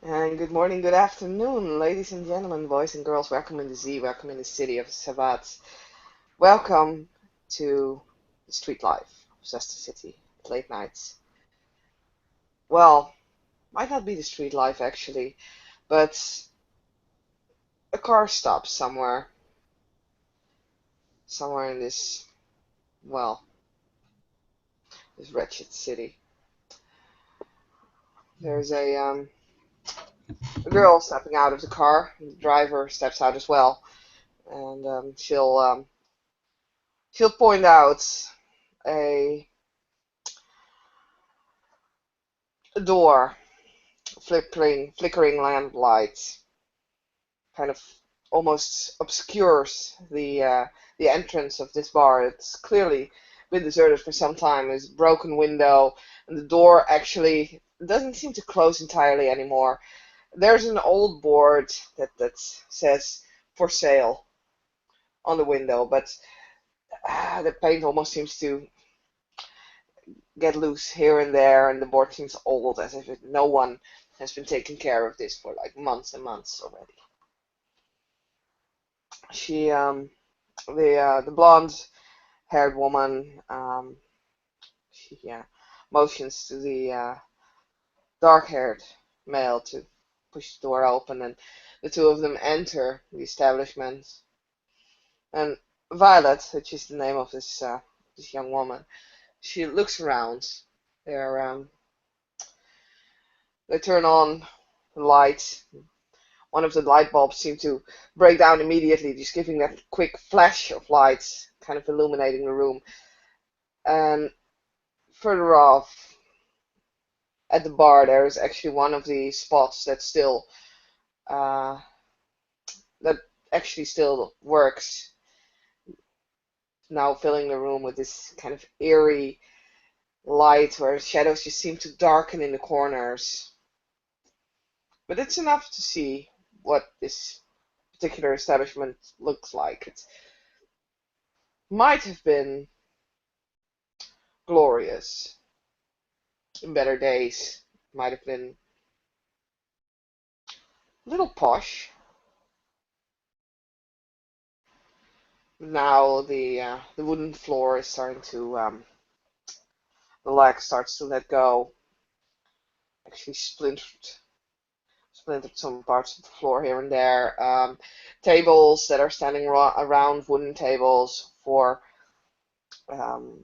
And good morning, good afternoon, ladies and gentlemen, boys and girls. Welcome in the Z, welcome in the city of Savat. Welcome to the street life of Zuster City at late nights. Well, might not be the street life actually, but a car stops somewhere in well, this wretched city. There's a girl stepping out of the car. The driver steps out as well, and she'll point out a, a door flickering lamplight kind of almost obscures the entrance of this bar. It's clearly been deserted for some time. There's a broken window, and the door actually doesn't seem to close entirely anymore. There's an old board that says "for sale" on the window, but the paint almost seems to get loose here and there, and the board seems old, as if no one has been taking care of this for like months and months already. She the blonde-haired woman she motions to the dark-haired male to push the door open, and the two of them enter the establishment. And Violet, which is the name of this young woman, she looks around. They're they turn on the lights. One of the light bulbs seemed to break down immediately, just giving that quick flash of lights, kind of illuminating the room. And further off at the bar, there is actually one of the spots uh, that actually still works. Now filling the room with this kind of eerie light, where shadows just seem to darken in the corners. But it's enough to see what this particular establishment looks like. It might have been glorious in better days. Might have been a little posh. Now the wooden floor is starting to the leg starts to let go. Actually splintered some parts of the floor here and there. Tables that are standing around, wooden tables um,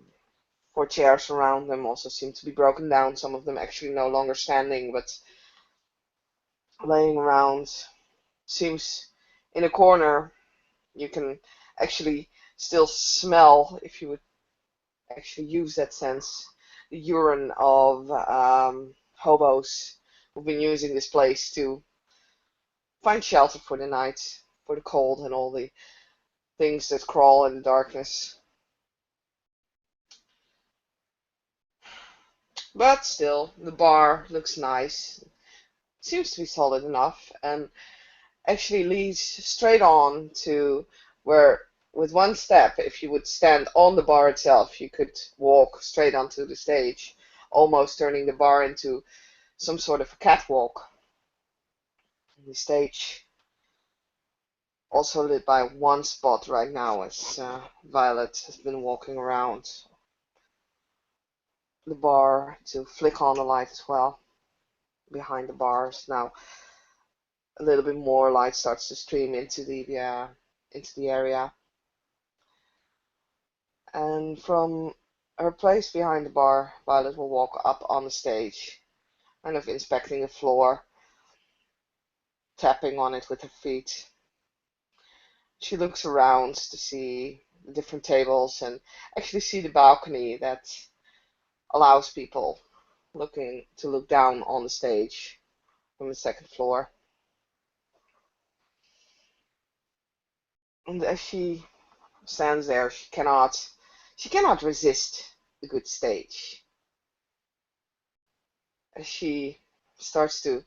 for chairs around them, also seem to be broken down. Some of them actually no longer standing, but laying around. Seems in a corner you can actually still smell, if you would actually use that sense, the urine of hobos who've been using this place to find shelter for the night, for the cold and all the things that crawl in the darkness. But still, the bar looks nice, seems to be solid enough, and actually leads straight on to where, with one step, if you would stand on the bar itself, you could walk straight onto the stage, almost turning the bar into some sort of a catwalk. The stage also lit by one spot right now, as Violet has been walking around the bar to flick on the light as well. Behind the bars now, a little bit more light starts to stream into the area, and from her place behind the bar, Violet will walk up on the stage, kind of inspecting the floor, tapping on it with her feet. She looks around to see the different tables and actually see the balcony that allows people looking to look down on the stage from the second floor. And as she stands there, she cannot resist the good stage. As she starts to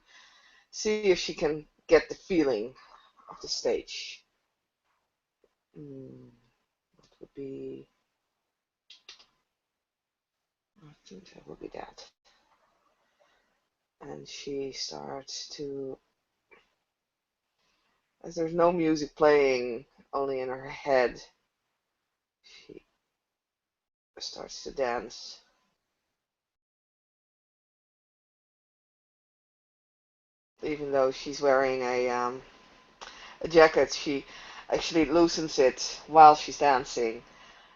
see if she can get the feeling of the stage. What would be? I think that would be that. And she starts to, as there's no music playing, only in her head, she starts to dance. Even though she's wearing a jacket, she actually loosens it while she's dancing.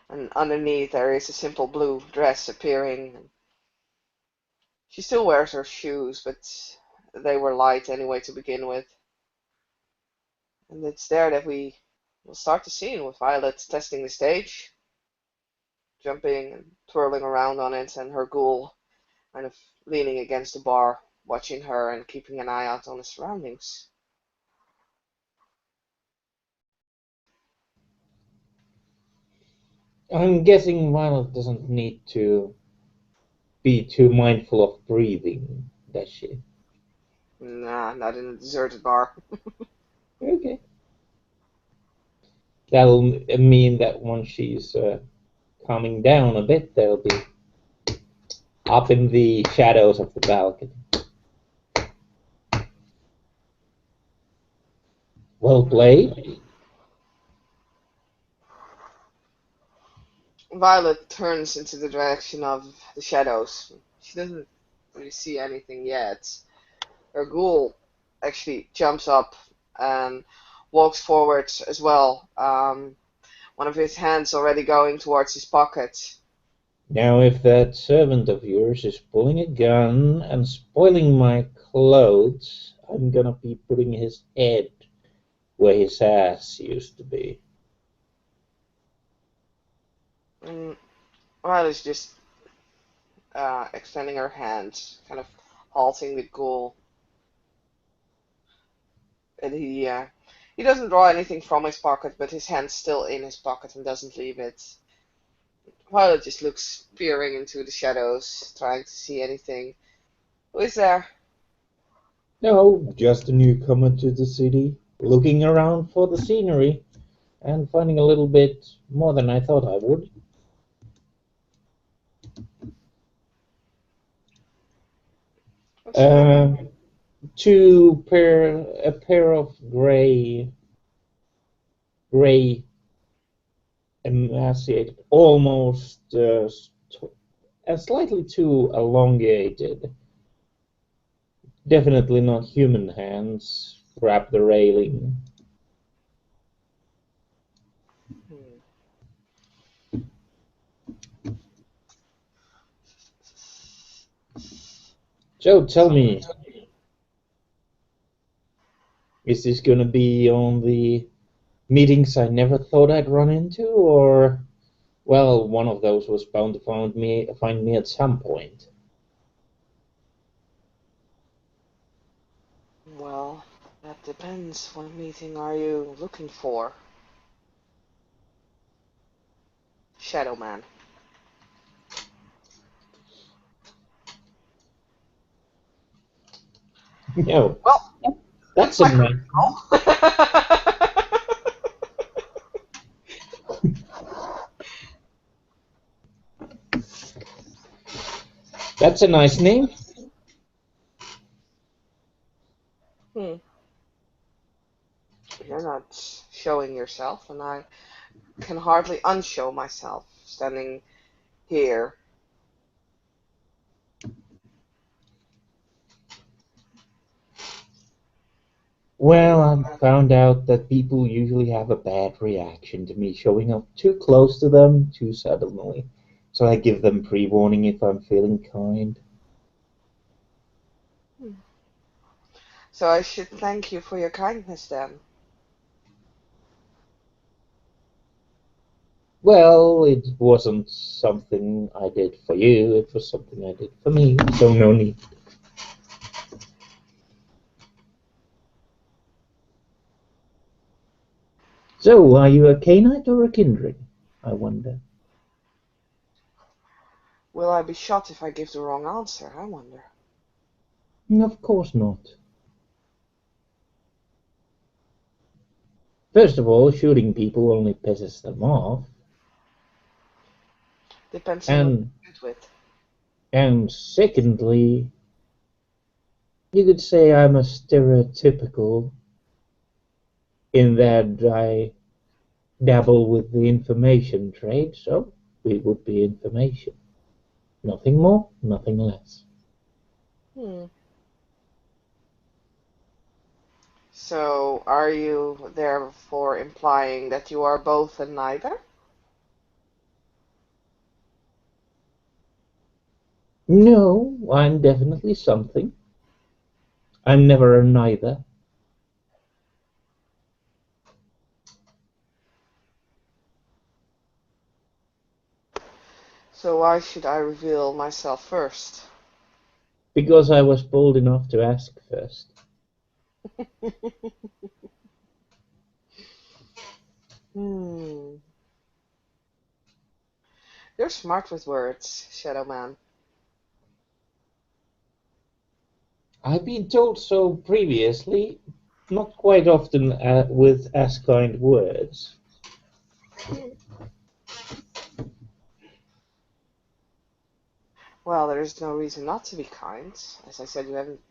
And underneath there is a simple blue dress appearing. She still wears her shoes, but they were light anyway to begin with. And it's there that we will start the scene with Violet testing the stage, jumping and twirling around on it, and her ghoul kind of leaning against the bar, watching her and keeping an eye out on the surroundings. I'm guessing Violet doesn't need to be too mindful of breathing, does she? Nah, not in a deserted bar. Okay. That'll mean that once she's calming down a bit, they'll be up in the shadows of the balcony. Well played. Violet turns into the direction of the shadows. She doesn't really see anything yet. Her ghoul actually jumps up and walks forward as well. One of his hands already going towards his pocket. Now, if that servant of yours is pulling a gun and spoiling my clothes, I'm gonna be putting his head where his ass used to be. And Violet's just extending her hand, kind of halting the ghoul. And he doesn't draw anything from his pocket, but his hand's still in his pocket and doesn't leave it. Violet just looks peering into the shadows, trying to see anything. Who is there? No, just a newcomer to the city, looking around for the scenery and finding a little bit more than I thought I would. What's the matter? Uh, a pair of gray emaciated, almost slightly too elongated, definitely not human hands, grab the railing. Hmm. So tell me, is this gonna be on the meetings I never thought I'd run into, or well, one of those was bound to find me at some point. Well, that depends. What meeting are you looking for? Shadow Man. No, Well, that's that's a my nice, call. that's a nice name. Hmm. You're not showing yourself, and I can hardly unshow myself standing here. Well, I found out that people usually have a bad reaction to me showing up too close to them too suddenly. So I give them pre-warning if I'm feeling kind. Hmm. So I should thank you for your kindness then. Well, it wasn't something I did for you, it was something I did for me, so no need. So, are you a Canite or a Kindred? I wonder. Will I be shot if I give the wrong answer? I wonder. Of course not. First of all, shooting people only pisses them off, Depends on who and you shoot with. secondly, You could say I'm a stereotypical in that I dabble with the information trade, so it would be information. Nothing more, nothing less. Hmm. So, are you therefore implying that you are both and neither? No, I'm definitely something. I'm never a neither. So, why should I reveal myself first? Because I was bold enough to ask first. Hmm. You're smart with words, Shadow Man. I've been told so previously, not quite often with as kind words. Well, there is no reason not to be kind. As I said, you haven't.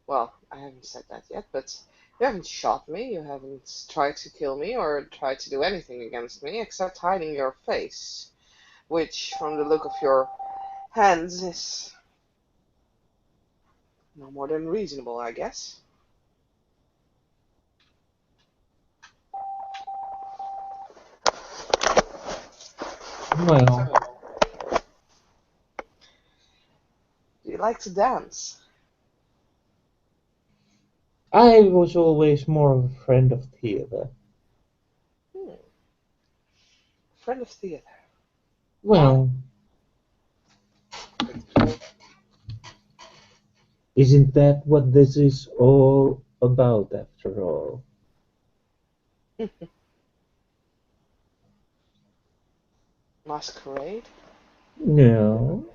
Well, I haven't said that yet, but you haven't shot me, you haven't tried to kill me, or tried to do anything against me except hiding your face, which, from the look of your hands, is no more than reasonable, I guess. Well, So, do you like to dance? I was always more of a friend of theatre. Hmm. Friend of theater. Why? Well, isn't that what this is all about after all? Masquerade? No,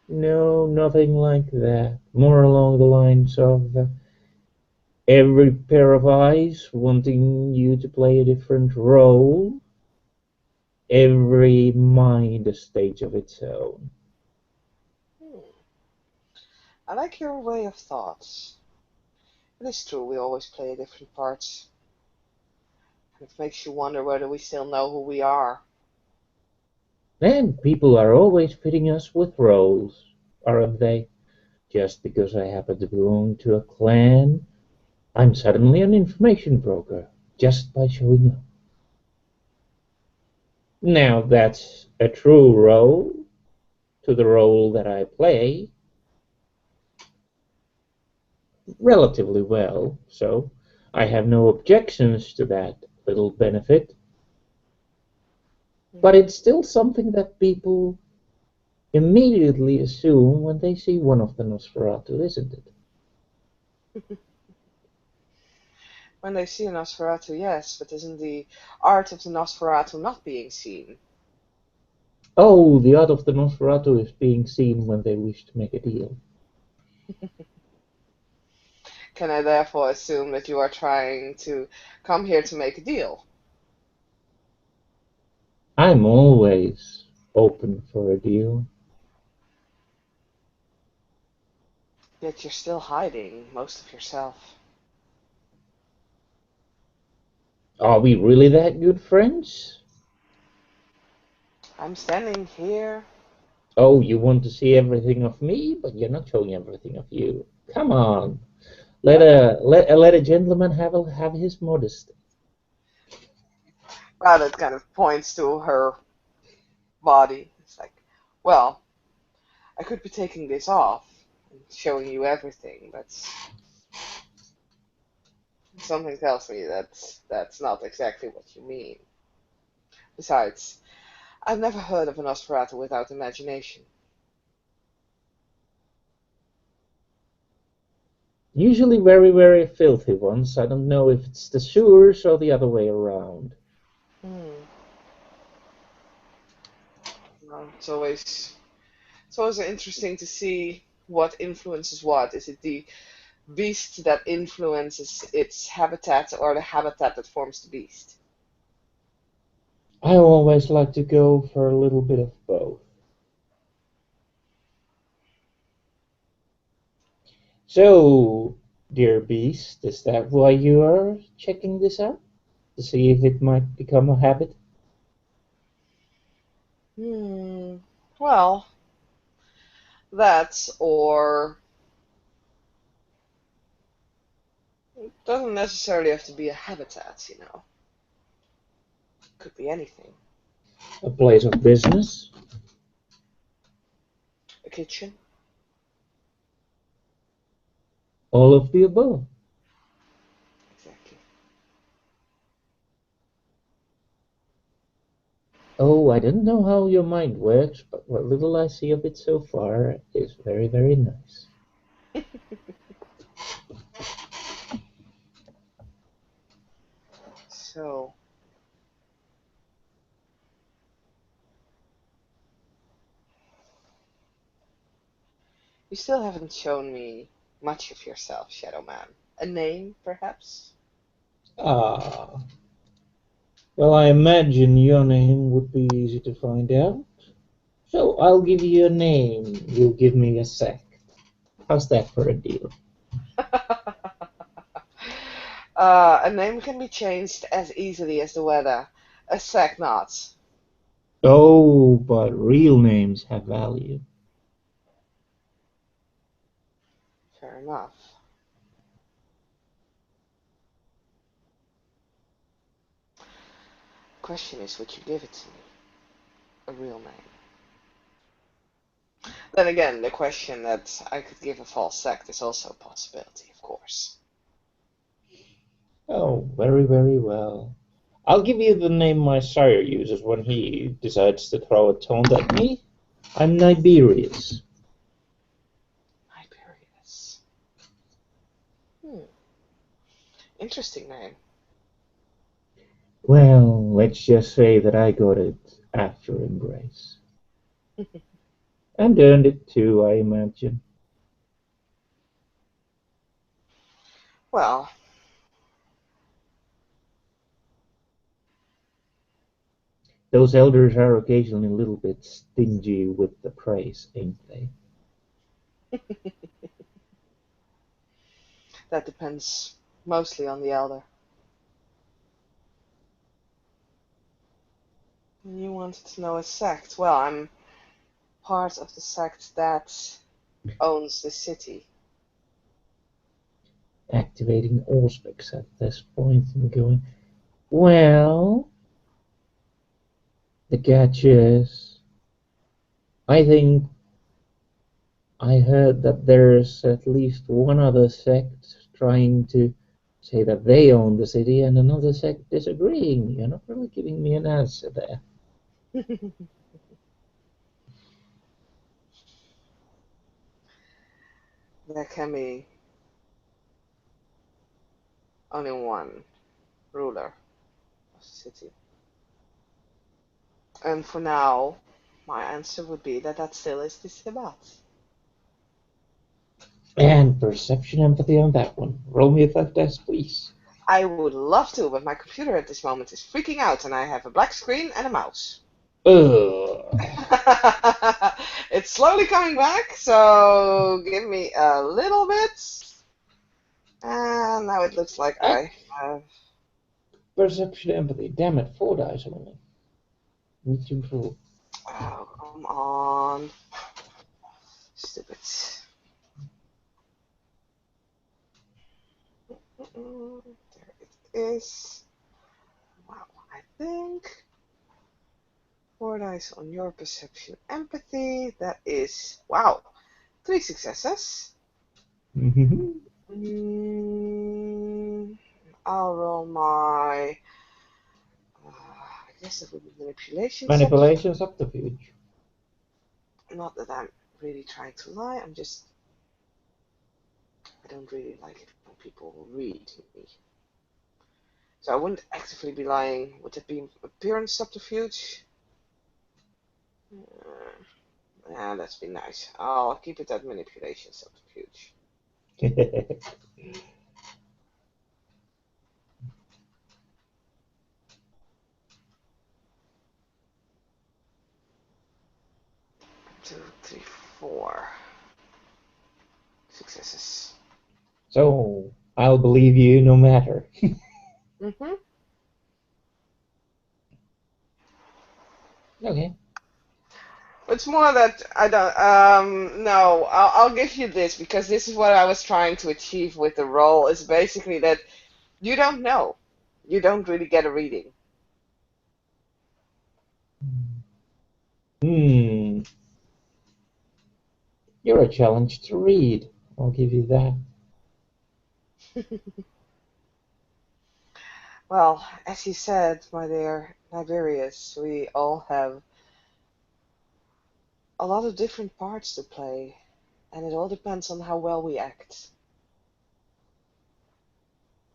no, nothing like that. More along the lines of every pair of eyes wanting you to play a different role, every mind a stage of its own. Hmm. I like your way of thoughts. It is true, we always play different parts. It makes you wonder whether we still know who we are. And people are always fitting us with roles, aren't they? Just because I happen to belong to a clan, I'm suddenly an information broker, just by showing up. Now that's a true role to the role that I play relatively well, so I have no objections to that little benefit. But Hmm. it's still something that people immediately assume when they see one of the Nosferatu, isn't it? When they see a Nosferatu, yes, but isn't the art of the Nosferatu not being seen? Oh, the art of the Nosferatu is being seen when they wish to make a deal. Can I therefore assume that you are trying to come here to make a deal? I'm always open for a deal. Yet you're still hiding most of yourself. Are we really that good friends? I'm standing here. Oh, you want to see everything of me, but you're not showing everything of you. Come on, What? let a gentleman have his modesty. Well, that kind of points to her body. It's like, well, I could be taking this off and showing you everything, but something tells me that's not exactly what you mean. Besides, I've never heard of a Nosferatu without imagination. Usually very, very filthy ones. I don't know if it's the sewers or the other way around. Hmm. Well, it's always interesting to see what influences what. Is it the beast that influences its habitat or the habitat that forms the beast? I always like to go for a little bit of both. So, dear beast, is that why you are checking this out? To see if it might become a habit? Hmm. Well, that's or doesn't necessarily have to be a habitat, you know. Could be anything. A place of business? A kitchen. All of the above. Exactly. Oh, I don't know how your mind works, but what little I see of it so far is very, very nice. So, you still haven't shown me much of yourself, Shadow Man. A name, perhaps? Ah, well, I imagine your name would be easy to find out. So I'll give you a name. You'll give me a sec. How's that for a deal? A name can be changed as easily as the weather. A sack not. Oh, but real names have value. Fair enough. Question is, would you give it to me? A real name. Then again, the question that I could give a false sect is also a possibility, of course. Oh, very, very well. I'll give you the name my sire uses when he decides to throw a taunt at me. I'm Niberius. Hyperius. Hmm. Interesting name. Well, let's just say that I got it after Embrace. And earned it too, I imagine. Well, Those elders are occasionally a little bit stingy with the praise, ain't they? that depends mostly on the elder. You wanted to know a sect. Well, I'm part of the sect that owns the city. Activating Auspex at this point and going, well, the catch is, I think I heard that there's at least one other sect trying to say that they own the city and another sect disagreeing. You're not really giving me an answer there. There can be only one ruler of the city. And for now, my answer would be that that still is the Sabbat. And perception empathy on that one. Roll me a five dice, please. I would love to, but my computer at this moment is freaking out and I have a black screen and a mouse. Ugh. It's slowly coming back, so give me a little bit. And now it looks like Ah, I have. perception empathy. Damn it, four dice only. Need to improve. Oh, come on. Stupid. There it is. Wow, I think 4 dice on your perception empathy. That is, wow, 3 successes. Mhm. Mm, I'll roll my, I guess that would be manipulation subterfuge. Manipulation subterfuge. Not that I'm really trying to lie, I don't really like it when people read me. So I wouldn't actively be lying. Would it be appearance subterfuge? Yeah, that's be nice. I'll keep it at manipulation subterfuge. 2, 3, 4 successes. So I'll believe you no matter. Hmm. Okay. It's more that I don't. No, I'll give you this because this is what I was trying to achieve with the role. Is basically that you don't know. You don't really get a reading. Hmm. You're a challenge to read. I'll give you that. Well, as you said, my dear Tiberius, we all have a lot of different parts to play, and it all depends on how well we act.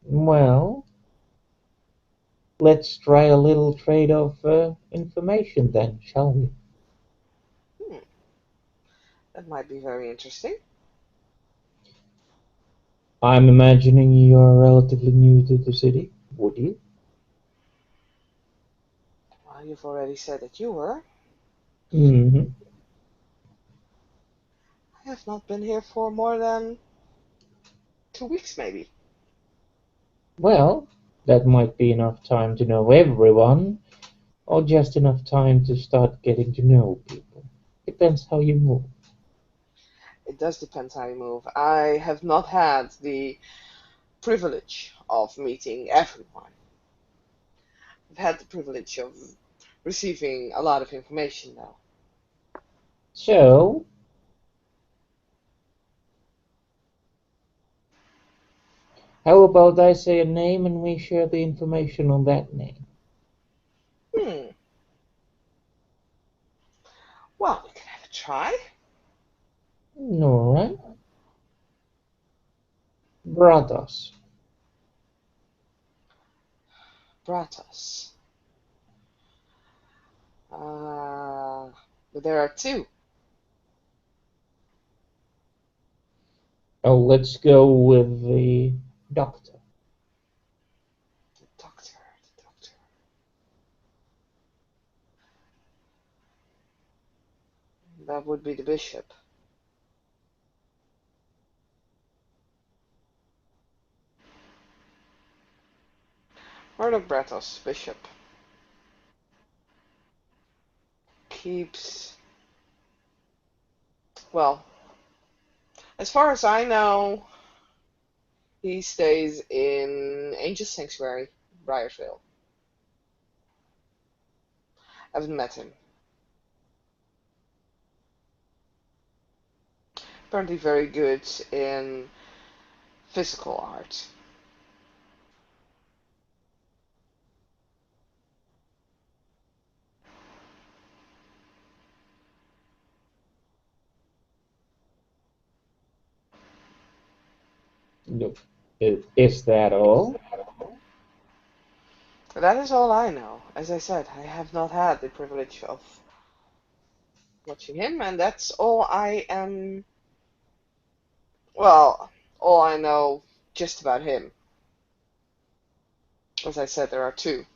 Well, let's try a little trade of information then, shall we? Hmm, that might be very interesting. I'm imagining you're relatively new to the city, would you? Well, you've already said that you were. Hmm. I have not been here for more than 2 weeks, maybe. Well, that might be enough time to know everyone, or just enough time to start getting to know people. Depends how you move. It does depend how you move. I have not had the privilege of meeting everyone. I've had the privilege of receiving a lot of information, though. So, how about I say a name and we share the information on that name? Hmm. Well, we can have a try. All right. Brothers. Bratos. Uh, but there are two. Oh, let's go with the doctor. The doctor, the doctor. That would be the bishop. Murdoch Bratos, bishop. Keeps. Well, as far as I know, he stays in Angel Sanctuary, Briarville. I haven't met him. Apparently very good in physical art. Look, is that all? That is all I know. As I said, I have not had the privilege of watching him, and that's all I am. Well, all I know just about him. As I said, there are two.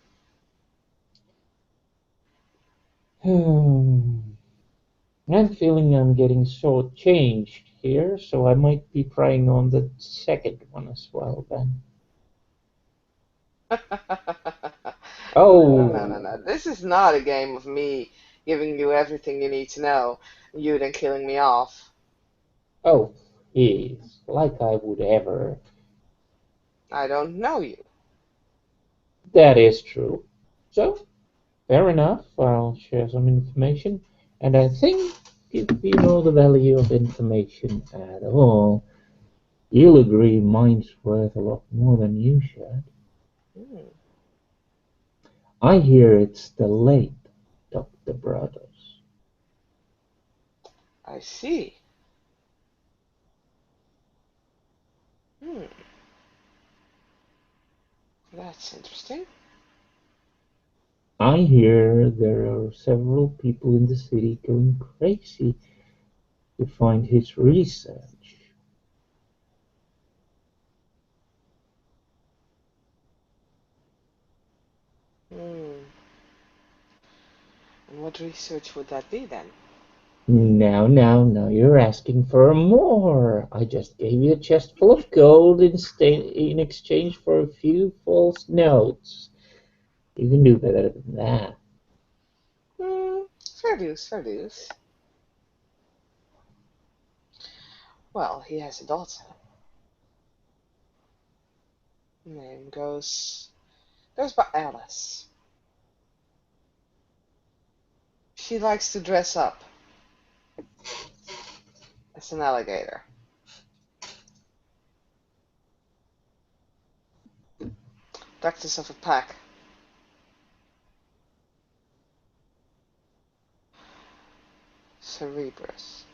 Hmm. I'm feeling I'm getting shortchanged here, so I might be trying on the second one as well then. No, no, no, Oh, no. This is not a game of me giving you everything you need to know, and you then killing me off. oh, please, like I would ever. I don't know you. That is true. So, fair enough, I'll share some information, and I think if you know the value of information at all, you'll agree mine's worth a lot more than you should. Hmm, I hear it's the late Dr. Brothers. I see. Hmm, that's interesting. I hear there are several people in the city going crazy to find his research. Hmm. And what research would that be then? Now, you're asking for more. I just gave you a chest full of gold in exchange for a few false notes. You can do better than that. Fair dues, fair dues. Well, he has a daughter. Name goes by Alice. She likes to dress up as an alligator. Practice of a pack. Cerebrus.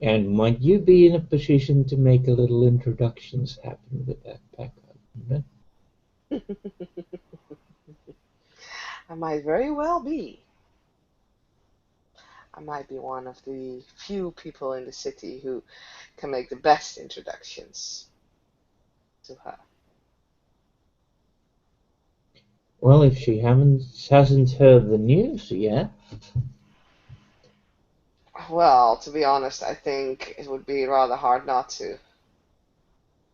And might you be in a position to make a little introductions happen with that pack? I might very well be. I might be one of the few people in the city who can make the best introductions to her. Well, if she hasn't heard the news yet. Well, to be honest, I think it would be rather hard not to.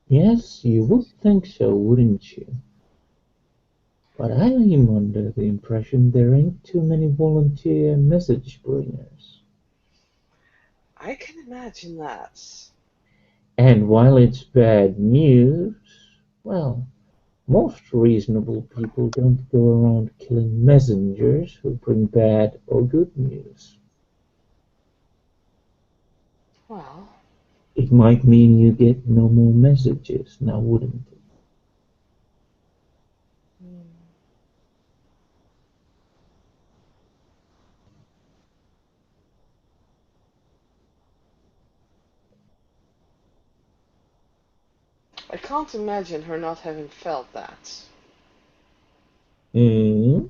Yes, you would think so, wouldn't you? But I am under the impression there ain't too many volunteer message bringers. I can imagine that. And while it's bad news, well, most reasonable people don't go around killing messengers who bring bad or good news. Well, It might mean you get no more messages, now wouldn't it? hmm, I can't imagine her not having felt that. Mm.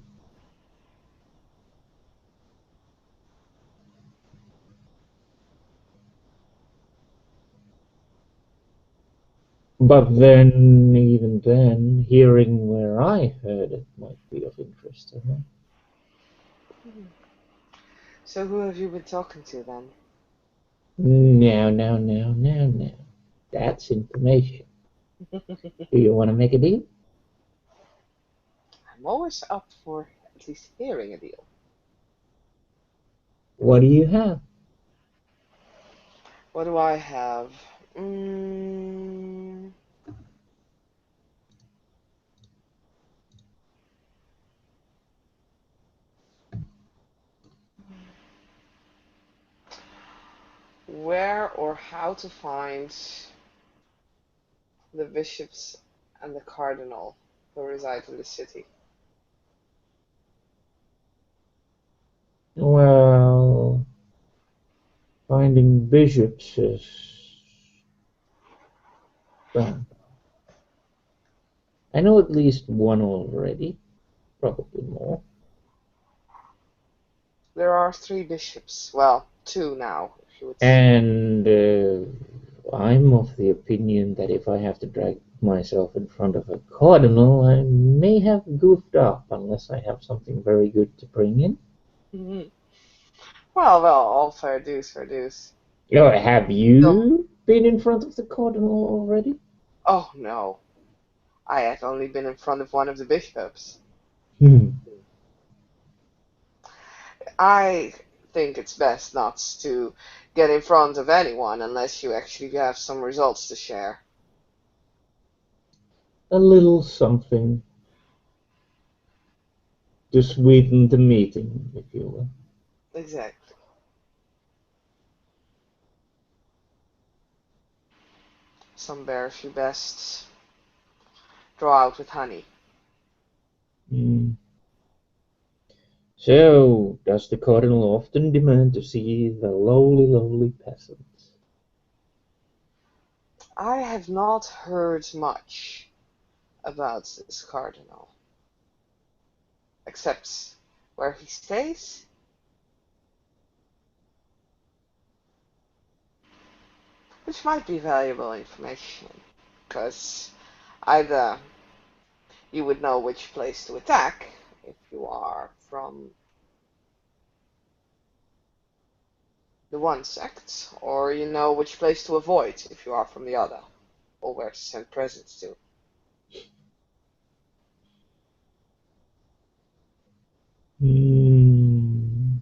But then, even then, hearing where I heard it might be of interest to her. Hmm. So who have you been talking to then? Now. That's information. Do you want to make a deal? I'm always up for at least hearing a deal. What do you have? What do I have? Mm, where or how to find the bishops and the cardinal who reside in the city? Well, finding bishops is, well, I know at least one already, probably more. There are three bishops. Well, two now, if you would. And I'm of the opinion that if I have to drag myself in front of a cardinal, I may have goofed up unless I have something very good to bring in. Mhm. Well, all fair dues, fair dues. Oh, have So, you been in front of the cardinal already? oh no, I have only been in front of one of the bishops. Hmm. I think it's best not to get in front of anyone unless you actually have some results to share. A little something to sweeten the meeting, if you will. Exactly. Some bears you best draw out with honey. Hmm. So, does the cardinal often demand to see the lowly peasants? I have not heard much about this cardinal, except where he stays. which might be valuable information, because either you would know which place to attack if you are from the one sect, or you know which place to avoid if you are from the other, or where to send presents to. Hmm.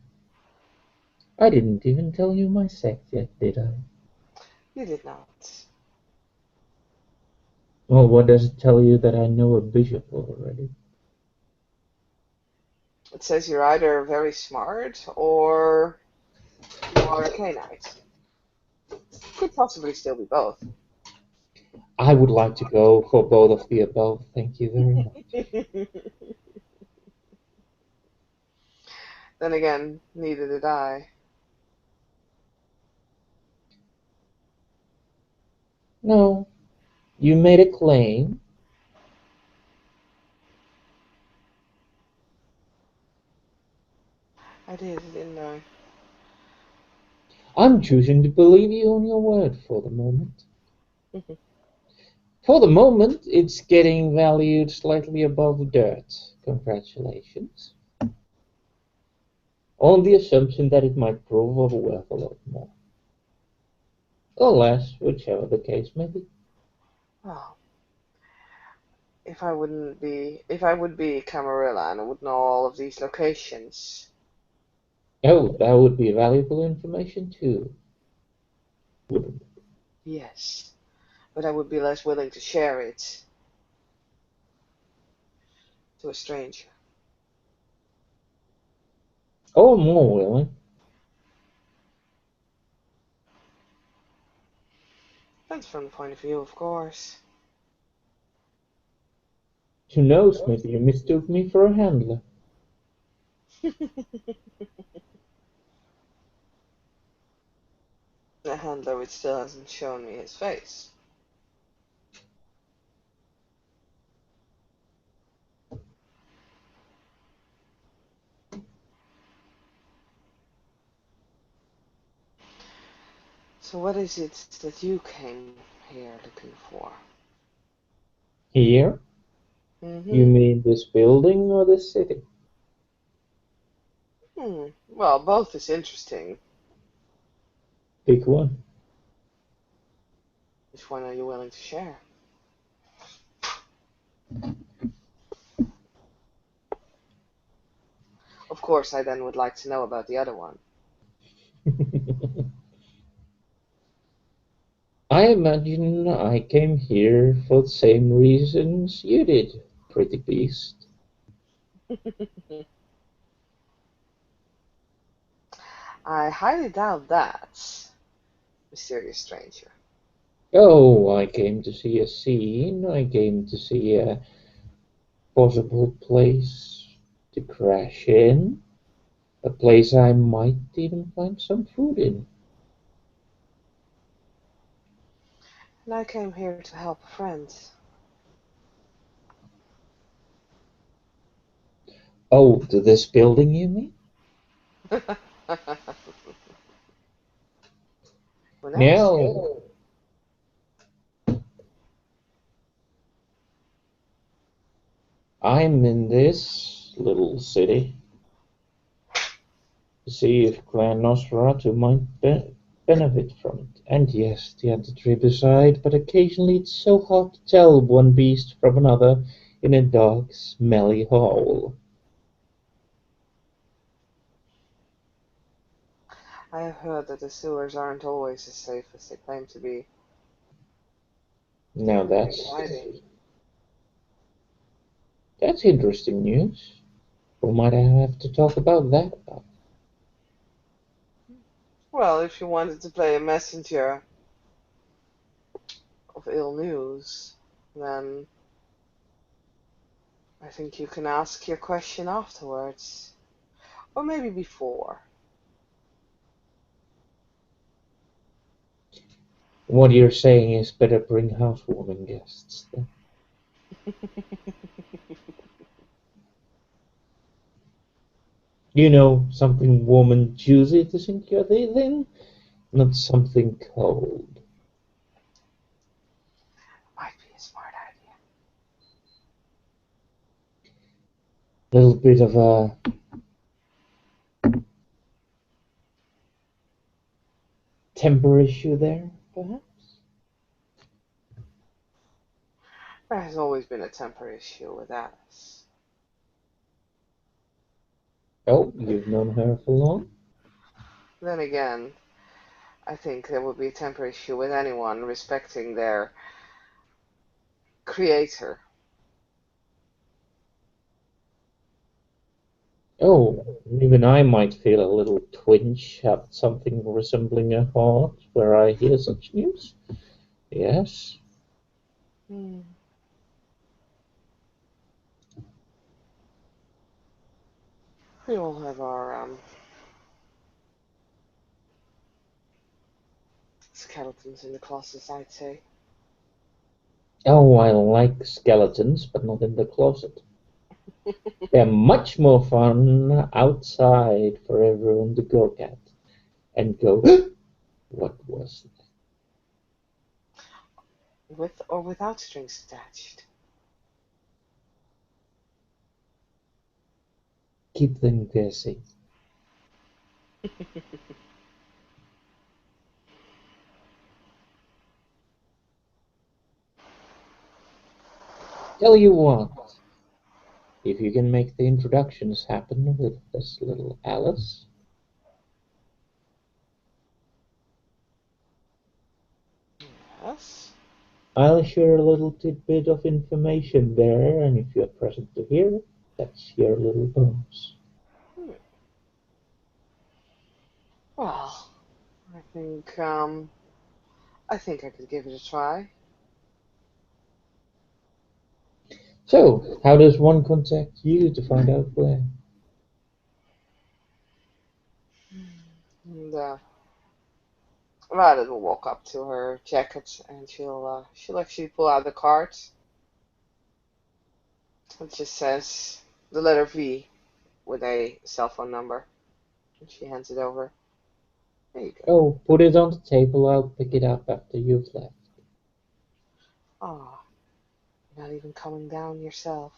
I didn't even tell you my sect yet, did I? You did not. Well, what does it tell you that I know a bishop already? It says you're either very smart or you are a Canaanite. Could possibly still be both. I would like to go for both of the above, thank you very much. Then again, neither did I. No, you made a claim. I did, didn't I? I'm choosing to believe you on your word for the moment. For the moment, it's getting valued slightly above dirt. Congratulations. On the assumption that it might prove worth a lot more. Or less, whichever the case may be. Well, if I would be Camarilla and I would know all of these locations, Oh, that would be valuable information too, wouldn't it? yes, but I would be less willing to share it to a stranger. Or more willing. Depends from the point of view, of course. Who knows, maybe you mistook me for a handler. The handler which still hasn't shown me his face. So what is it that you came here looking for? Here? You Mm-hmm. mean this building or this city? Well, both is interesting. Pick one. Which one are you willing to share? Of course, I then would like to know about the other one. I imagine I came here for the same reasons you did, pretty beast. I highly doubt that, mysterious stranger. Oh, I came to see a scene. I came to see a possible place to crash in. A place I might even find some food in. And I came here to help a friend. Oh, to this building, you mean? Who knows? No, I'm in this little city to see if Clan Nosferatu might benefit from it. And yes, the other trip aside, but occasionally it's so hard to tell one beast from another in a dark, smelly hole. I have heard that the sewers aren't always as safe as they claim to be. They Now can be exciting. that's interesting news. We might have to talk about that. Well, if you wanted to play a messenger of ill news, then I think you can ask your question afterwards. Or maybe before. What you're saying is better bring housewarming guests then. You know, something warm and juicy to sink your teeth in, not something cold. little bit of a temper issue there, perhaps? There has always been a temper issue with Alice. Oh, you've known her for long? Then again, I think there would be a temper issue with anyone respecting their creator. Oh, even I might feel a little twinge at something resembling a heart where I hear such news. Yes. Hmm. We all have our skeletons in the closet, I'd say. Oh, I like skeletons, but not in the closet. They're much more fun outside for everyone to go at and go, what was that? With or without strings attached. Keep them guessing. Tell you what, if you can make the introductions happen with this little Alice, Yes. I'll share a little tidbit of information there, and if you're present to hear it, that's your little bonus. Hmm. Well, I think I could give it a try. So, how does one contact you to find out where? And Violet will walk up to her jacket and she'll actually pull out the card. It just says the letter V with a cell phone number. And she hands it over. There you go. Oh, put it on the table, I'll pick it up after you've left. Ah, you're not even coming down yourself.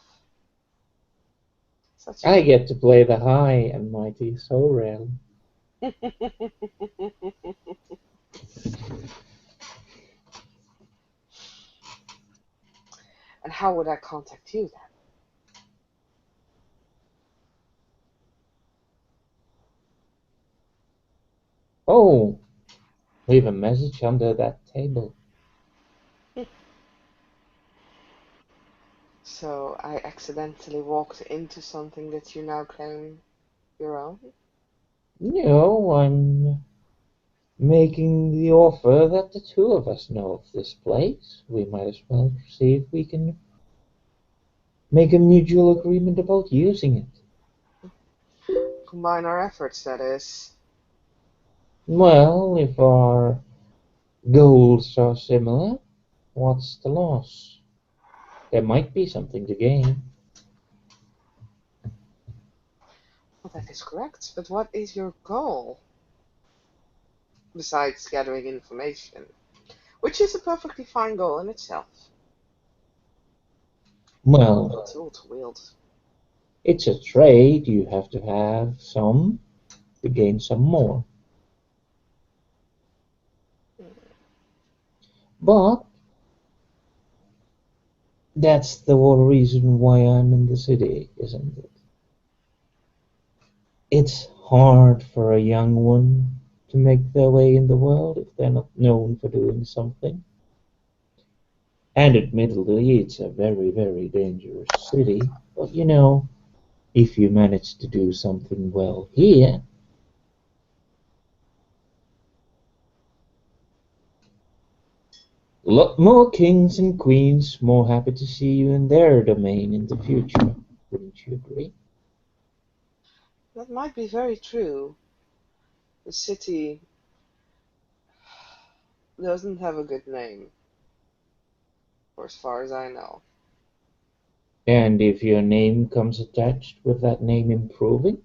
Such a I shame. get to play the high and mighty so rarely. And how would I contact you Oh, leave a message under that table. then? So I accidentally walked into something that you now claim your own? No, I'm making the offer that the two of us know of this place. We might as well see if we can make a mutual agreement about using it. Combine our efforts, that is. Well, if our goals are similar, what's the loss? There might be something to gain. Well, that is correct. But what is your goal besides gathering information? Which is a perfectly fine goal in itself. Only a Well, tool to wield. it's a trade. You have to have some to gain some more. But that's the whole reason why I'm in the city, isn't it? It's hard for a young one to make their way in the world if they're not known for doing something. And admittedly, it's a very, very dangerous city. But if you manage to do something well here, a lot more kings and queens more happy to see you in their domain in the future. Wouldn't you agree? That might be very true. The city doesn't have a good name, for as far as I know. And if your name comes attached with that name improving,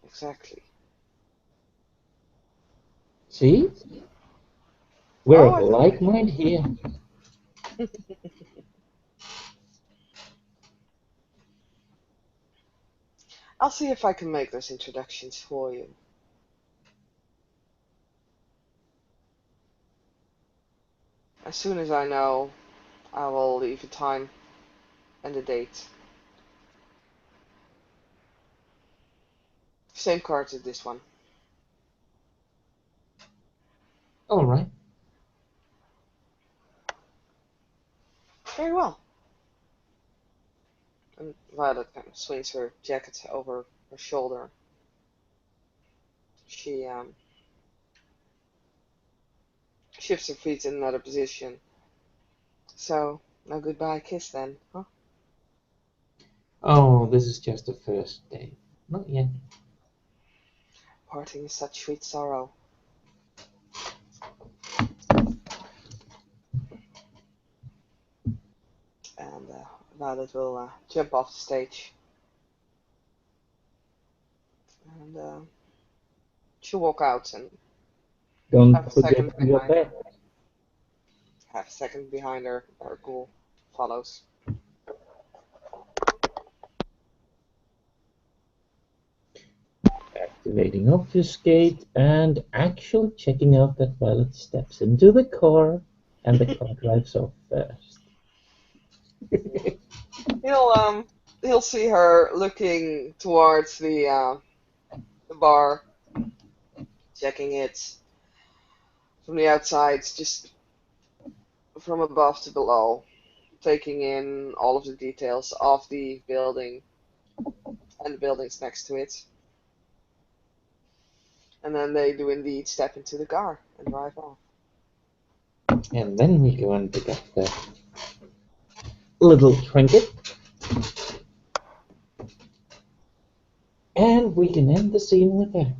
Exactly. see, we're Oh, of I think I like get mind here. it. I'll see if I can make those introductions for you. As soon as I know, I will leave a time and a date. Same cards as this one. All right. Very well. And Violet kind of swings her jacket over her shoulder. She shifts her feet in another position. So, no goodbye kiss then, huh? Oh, this is just the first day. Not yet. Parting is such sweet sorrow. And Violet will jump off the stage. And she'll walk out and Don't have a forget second your behind her. pet. Half a second behind her, her ghoul follows. Activating Obfuscate and actually checking out that Violet steps into the car and the car drives off first. He'll see her looking towards the bar, checking it from the outside, just from above to below, taking in all of the details of the building and the buildings next to it. And then they do indeed step into the car and drive off. And then we go and pick up the little trinket. And we can end the scene with that.